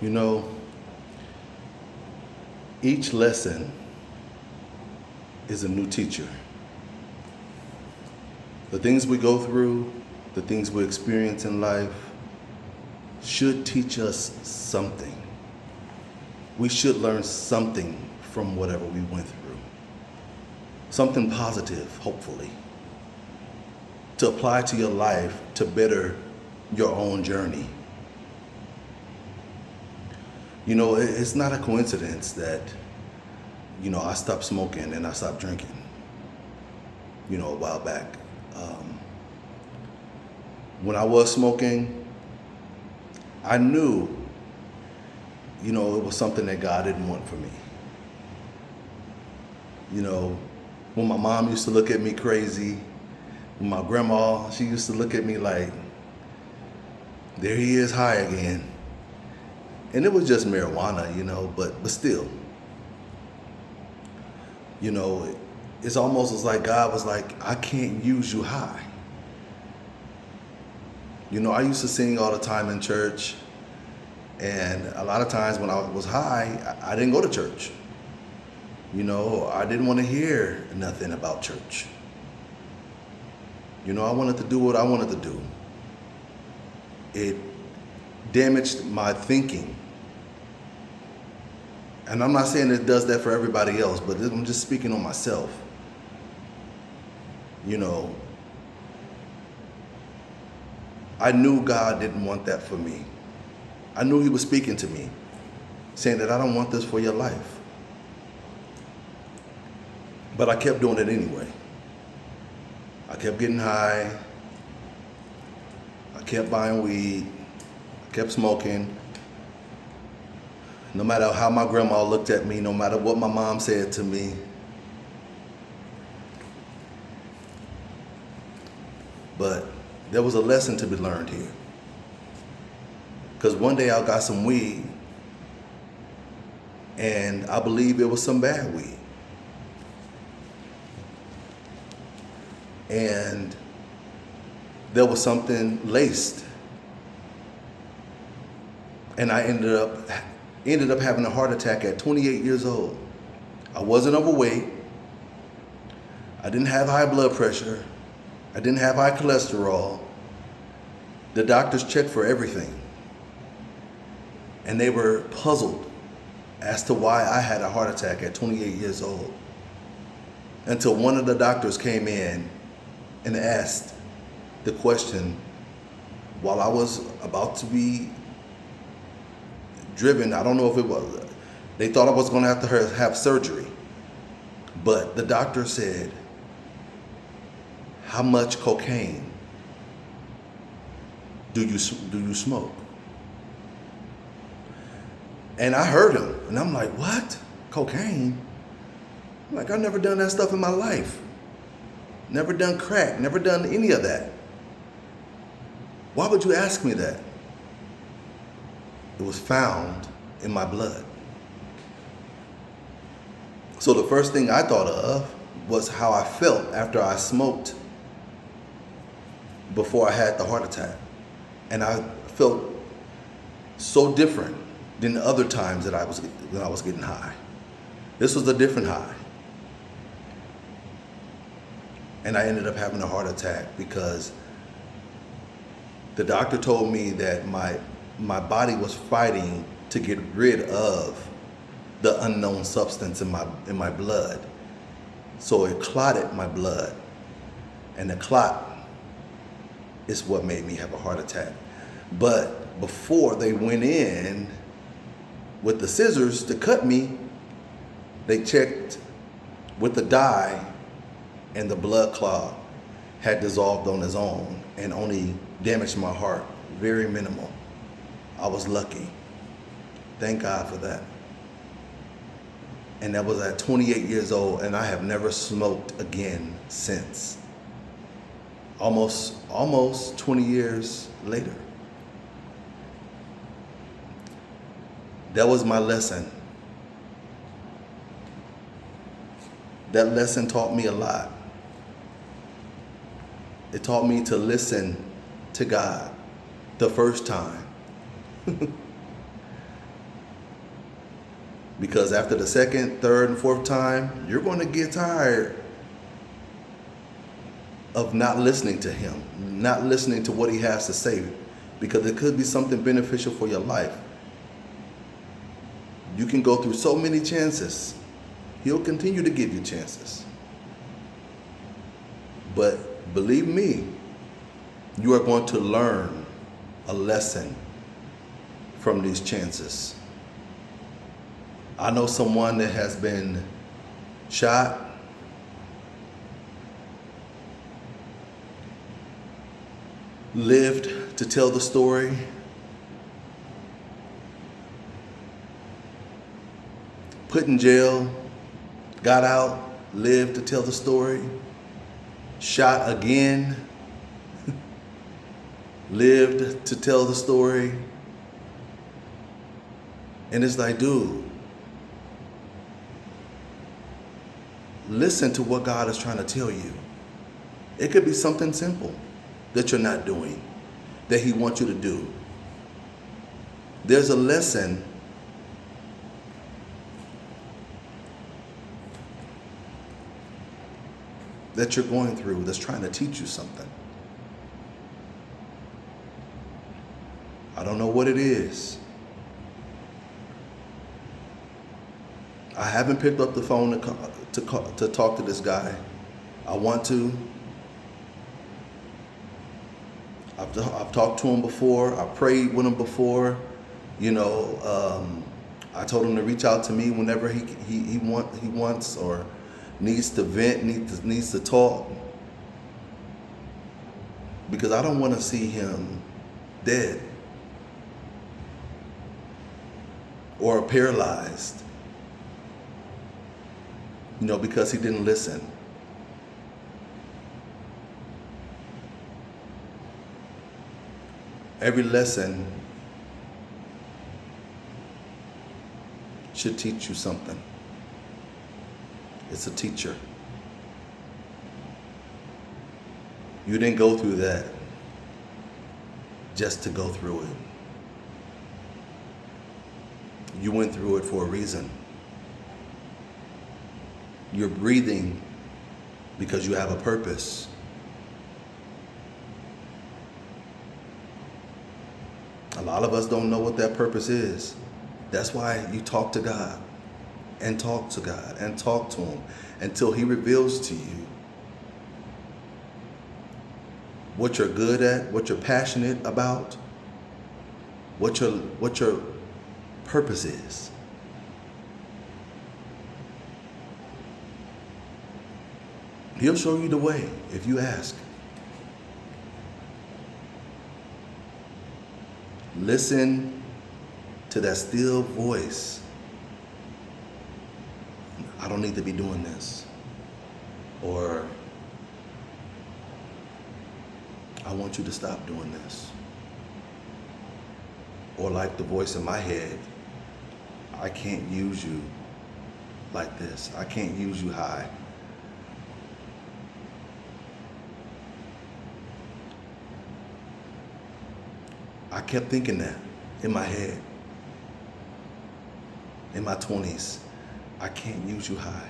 You know, each lesson is a new teacher. The things we go through, the things we experience in life should teach us something. We should learn something from whatever we went through. Something positive, hopefully, to apply to your life to better your own journey. You know, it's not a coincidence that, I stopped smoking and I stopped drinking, a while back. When I was smoking, I knew, it was something that God didn't want for me. When my mom used to look at me crazy, when my grandma, she used to look at me like, there he is high again. And it was just marijuana, but still, it's almost as like God was like, I can't use you high. I used to sing all the time in church, and a lot of times when I was high, I didn't go to church. I didn't want to hear nothing about church. I wanted to do what I wanted to do. It damaged my thinking. And I'm not saying it does that for everybody else, but I'm just speaking on myself. I knew God didn't want that for me. I knew He was speaking to me, saying that I don't want this for your life. But I kept doing it anyway. I kept getting high. I kept buying weed. I kept smoking. No matter how my grandma looked at me, no matter what my mom said to me. But there was a lesson to be learned here. Because one day I got some weed, and I believe it was some bad weed. And there was something laced. And I ended up having a heart attack at 28 years old. I wasn't overweight. I didn't have high blood pressure. I didn't have high cholesterol. The doctors checked for everything. And they were puzzled as to why I had a heart attack at 28 years old. Until one of the doctors came in and asked the question while I was about to be driven. I don't know if it was, they thought I was going to have surgery. But the doctor said, how much cocaine do you smoke? And I heard him, and I'm like, what? Cocaine? I'm like, I've never done that stuff in my life. Never done crack, never done any of that. Why would you ask me that? It was found in my blood. So the first thing I thought of was how I felt after I smoked before I had the heart attack. And I felt so different than the other times that I was getting high. This was a different high. And I ended up having a heart attack because the doctor told me that my body was fighting to get rid of the unknown substance in my blood. So it clotted my blood. And the clot is what made me have a heart attack. But before they went in with the scissors to cut me, they checked with the dye, and the blood clot had dissolved on its own and only damaged my heart, very minimal. I was lucky. Thank God for that. And that was at 28 years old, and I have never smoked again since. Almost 20 years later. That was my lesson. That lesson taught me a lot. It taught me to listen to God the first time. Because after the second, third, and fourth time, you're going to get tired of not listening to him, not listening to what he has to say, because it could be something beneficial for your life. You can go through so many chances. He'll continue to give you chances. But believe me, you are going to learn a lesson from these chances. I know someone that has been shot, lived to tell the story, put in jail, got out, lived to tell the story, shot again, lived to tell the story. And it's like, dude, listen to what God is trying to tell you. It could be something simple that you're not doing, that he wants you to do. There's a lesson that you're going through that's trying to teach you something. I don't know what it is. I haven't picked up the phone to talk to this guy. I want to. I've talked to him before. I prayed with him before. I told him to reach out to me whenever he wants or needs to vent, needs to talk. Because I don't want to see him dead or paralyzed, because he didn't listen. Every lesson should teach you something. It's a teacher. You didn't go through that just to go through it. You went through it for a reason. You're breathing because you have a purpose. A lot of us don't know what that purpose is. That's why you talk to God and talk to God and talk to him until he reveals to you what you're good at, what you're passionate about, what your purpose is. He'll show you the way if you ask. Listen to that still voice. I don't need to be doing this. Or I want you to stop doing this. Or like the voice in my head, I can't use you like this. I can't use you high. I kept thinking that in my head. In my 20s, I can't use you high.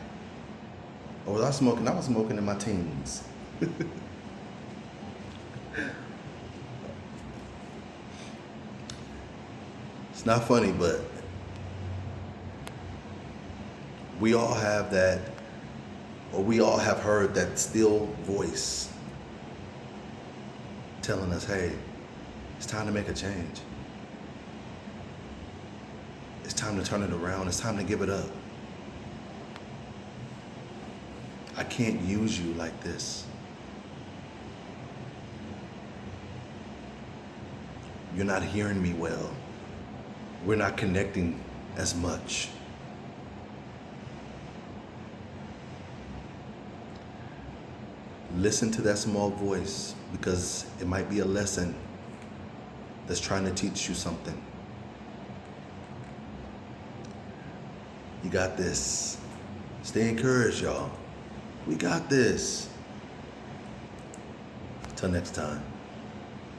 Or was I smoking? I was smoking in my teens. It's not funny, but we all have that, or we all have heard that still voice telling us, hey, it's time to make a change. It's time to turn it around. It's time to give it up. I can't use you like this. You're not hearing me well. We're not connecting as much. Listen to that small voice, because it might be a lesson that's trying to teach you something. You got this. Stay encouraged, y'all. We got this. Till next time.